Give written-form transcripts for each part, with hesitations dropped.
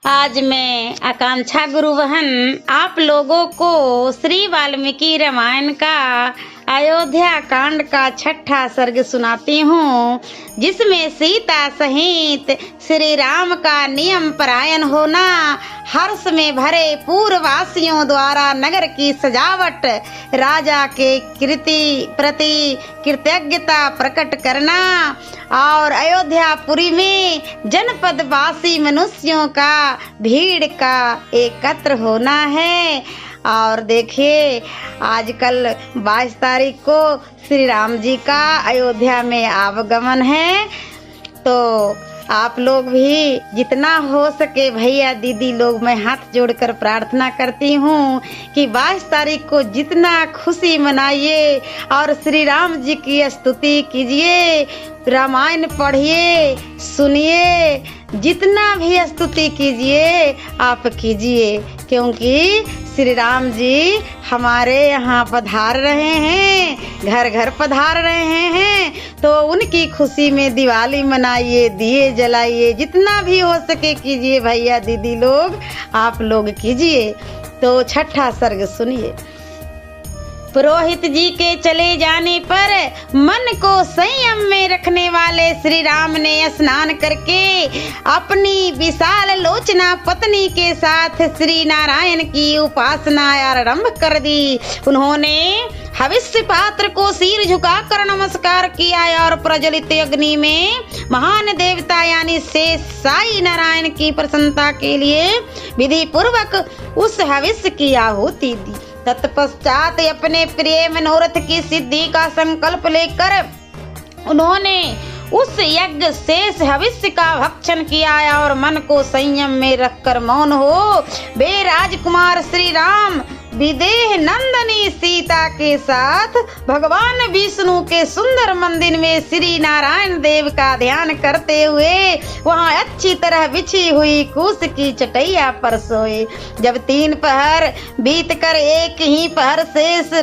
आज मैं आकांक्षा गुरुवहन आप लोगों को श्री वाल्मीकि रामायण का अयोध्या कांड का 6ठा सर्ग सुनाती हूँ, जिसमें सीता सहित श्री राम का नियम परायण होना, हर्ष में भरे पूर्ववासियों द्वारा नगर की सजावट, राजा के प्रति कृतज्ञता प्रकट करना और अयोध्यापुरी में जनपद वासी मनुष्यों का भीड़ का एकत्र होना है। और देखिए, आजकल 22 तारीख को श्री राम जी का अयोध्या में आवागमन है, तो आप लोग भी जितना हो सके भैया दीदी लोग, मैं हाथ जोड़कर प्रार्थना करती हूँ कि 22 तारीख को जितना खुशी मनाइए और श्री राम जी की स्तुति कीजिए, रामायण पढ़िए, सुनिए, जितना भी स्तुति कीजिए आप कीजिए, क्योंकि श्री राम जी हमारे यहाँ पधार रहे हैं, घर घर पधार रहे हैं, तो उनकी खुशी में दिवाली मनाइए, दिए जलाइए, जितना भी हो सके कीजिए भैया दीदी लोग, आप लोग कीजिए। तो 6ठा सर्ग सुनिए। पुरोहित जी के चले जाने पर मन को संयम में रखने वाले श्री राम ने स्नान करके अपनी विशाल लोचना पत्नी के साथ श्री नारायण की उपासना आरंभ कर दी। उन्होंने हविष्य पात्र को सिर झुकाकर नमस्कार किया और प्रज्वलित अग्नि में महान देवता यानी शेष साई नारायण की प्रसन्नता के लिए विधि पूर्वक उस हविष्य की आहुति दी। तत्पश्चात अपने प्रिय मनोरथ की सिद्धि का संकल्प लेकर उन्होंने उस यज्ञ शेष हविष्य का भक्षण किया और मन को संयम में रखकर मौन हो वे राजकुमार श्री राम विदेह नंदनी सीता के साथ भगवान विष्णु के सुंदर मंदिर में श्री नारायण देव का ध्यान करते हुए वहां अच्छी तरह बिछी हुई कूस की चटैया पर सोए। जब 3 पहर बीतकर एक ही पहर शेष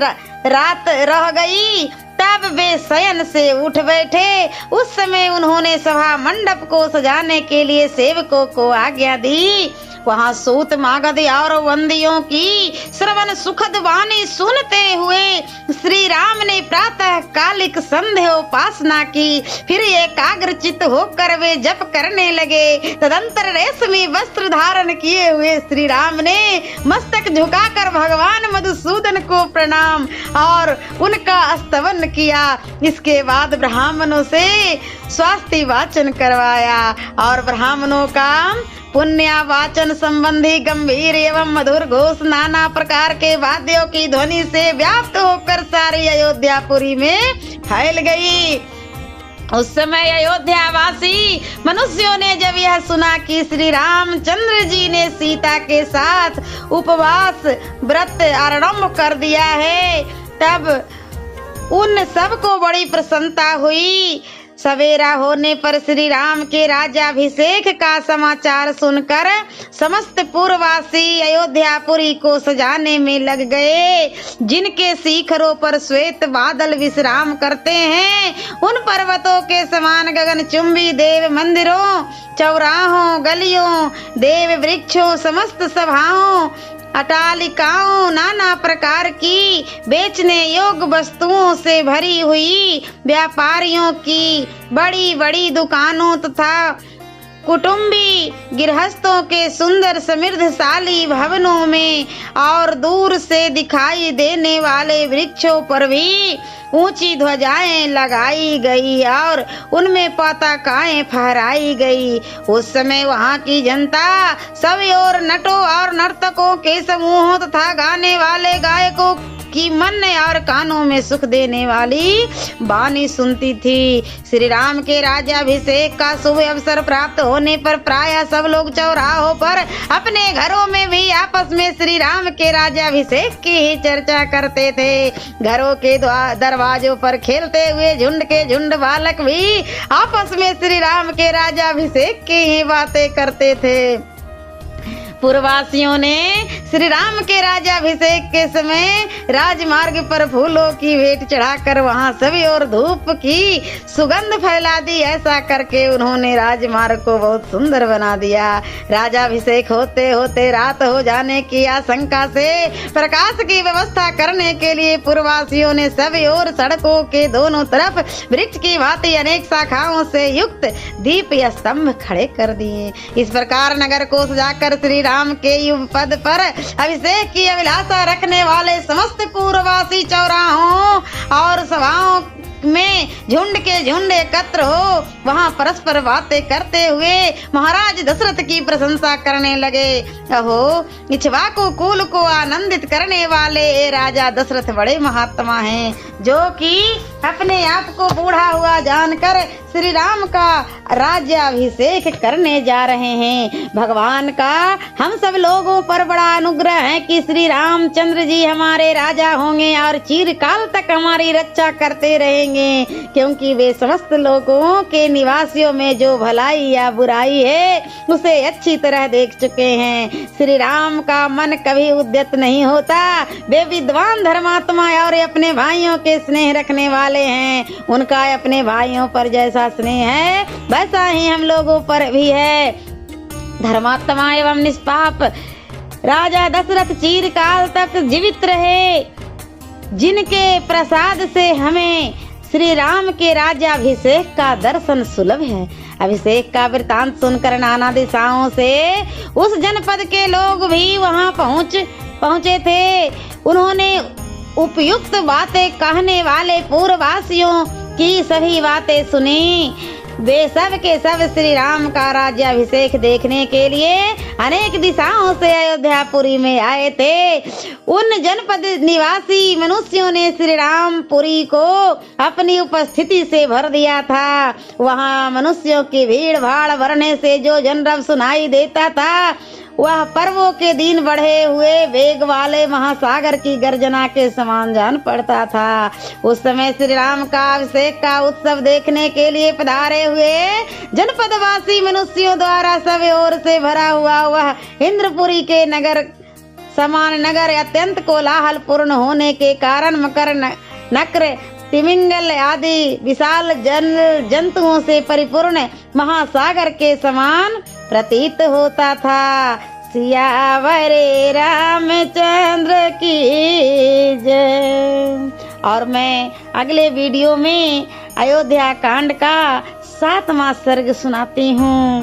रात रह गई, तब वे शयन से उठ बैठे। उस समय उन्होंने सभा मंडप को सजाने के लिए सेवकों को आज्ञा दी। वहां सूत मागध और वंदियों की श्रवण सुखद वाणी सुनते हुए श्री राम ने प्रातः कालिक संध्या उपासना की। फिर एकाग्रचित होकर वे जप करने लगे। तदंतर रेशमी वस्त्र धारण किए हुए श्री राम ने मस्तक झुकाकर भगवान मधुसूदन को प्रणाम और उनका स्तवन किया। इसके बाद ब्राह्मणों से स्वास्थ्य वाचन करवाया और ब्राह्मणों का पुण्य वाचन संबंधी गंभीर एवं मधुर घोष नाना प्रकार के वाद्यों की ध्वनि से व्याप्त होकर सारी अयोध्यापुरी में फैल गई। उस समय अयोध्यावासी मनुष्यों ने जब यह सुना कि श्री रामचंद्र जी ने सीता के साथ उपवास व्रत आरंभ कर दिया है, तब उन सबको बड़ी प्रसन्नता हुई। सवेरा होने पर श्री राम के राज्याभिषेक का समाचार सुनकर समस्त पूर्ववासी अयोध्यापुरी को सजाने में लग गए। जिनके शिखरों पर श्वेत बादल विश्राम करते हैं, उन पर्वतों के समान गगनचुंबी देव मंदिरों, चौराहों, गलियों, देव वृक्षों, समस्त सभाओं, अटालिकाओं, नाना प्रकार की बेचने योग्य वस्तुओं से भरी हुई व्यापारियों की बड़ी बड़ी दुकानों तथा कुटुंबी गृहस्थों के सुंदर समृद्धशाली भवनों में और दूर से दिखाई देने वाले वृक्षों पर भी ऊंची ध्वजाएं लगाई गई और उनमें पताकाएं फहराई गई। उस समय वहां की जनता सभी ओर नटों और नर्तकों के समूहों तथा गाने वाले गायकों की मन और कानों में सुख देने वाली वाणी सुनती थी। श्री राम के राज्याभिषेक का शुभ अवसर प्राप्त होने पर प्रायः सब लोग चौराहों पर अपने घरों में भी आपस में श्री राम के राज्याभिषेक की ही चर्चा करते थे। घरों के दरवाजों पर खेलते हुए झुंड के झुंड बालक भी आपस में श्री राम के राज्याभिषेक की ही बातें करते थे। पूर्ववासियों ने श्री राम के राज्याभिषेक के समय राजमार्ग पर फूलों की भेंट चढ़ाकर वहां सभी और धूप की सुगंध फैला दी। ऐसा करके उन्होंने राजमार्ग को बहुत सुंदर बना दिया। राज्याभिषेक होते होते रात हो जाने की आशंका से प्रकाश की व्यवस्था करने के लिए पूर्ववासियों ने सभी और सड़कों के दोनों तरफ वृक्ष की भांति अनेक शाखाओं से युक्त दीप या स्तंभ खड़े कर दिए। इस प्रकार नगर को सजाकर श्री राम के युग पद पर अभिषेक की अभिलाषा रखने वाले समस्त पूर्ववासी चौराहों और सभाओं में झुंड के झुंड एकत्र हो वहां परस्पर बातें करते हुए महाराज दशरथ की प्रशंसा करने लगे। अहो, इक्ष्वाकु कुल को आनंदित करने वाले ये राजा दशरथ बड़े महात्मा हैं, जो कि अपने आप को बूढ़ा हुआ जानकर श्री राम का राज्याभिषेक करने जा रहे हैं। भगवान का हम सब लोगों पर बड़ा अनुग्रह है कि श्री रामचंद्र जी हमारे राजा होंगे और चिरकाल तक हमारी रक्षा करते रहेंगे, क्योंकि वे समस्त लोगों के निवासियों में जो भलाई या बुराई है उसे अच्छी तरह देख चुके हैं। श्री राम का मन कभी उद्यत नहीं होता। वे विद्वान धर्मात्मा और अपने भाइयों के स्नेह रखने वाले हैं। उनका अपने भाइयों पर जैसा स्नेह है वैसा ही हम लोगों पर भी है। धर्मात्मा एवं निष्पाप राजा दशरथ चिरकाल तक जीवित रहे, जिनके प्रसाद से हमें श्री राम के राज्याभिषेक का दर्शन सुलभ है। अभिषेक का वृतांत सुनकर नाना दिशाओं से उस जनपद के लोग भी वहां पहुंचे थे। उन्होंने उपयुक्त बातें कहने वाले पूर्ववासियों की सभी बातें सुनी। वे सब के सब श्री राम का राज्याभिषेक देखने के लिए अनेक दिशाओं से अयोध्यापुरी में आए थे। उन जनपद निवासी मनुष्यों ने श्री रामपुरी को अपनी उपस्थिति से भर दिया था। वहां मनुष्यों की भीड़ भाड़ बढ़ने से जो जनरब सुनाई देता था वह पर्वों के दिन बढ़े हुए वेग वाले महासागर की गर्जना के समान जान पड़ता था। उस समय श्री राम का अभिषेक का उत्सव देखने के लिए पधारे हुए जनपदवासी मनुष्यों द्वारा सब ओर से भरा हुआ वह इंद्रपुरी के नगर समान नगर अत्यंत कोलाहल पूर्ण होने के कारण मकर नक्र तिमिंगल आदि विशाल जंतुओं से परिपूर्ण महासागर के समान प्रतीत होता था। सियावर रामचंद्र की जय। और मैं अगले वीडियो में अयोध्या कांड का 7वां सर्ग सुनाती हूँ।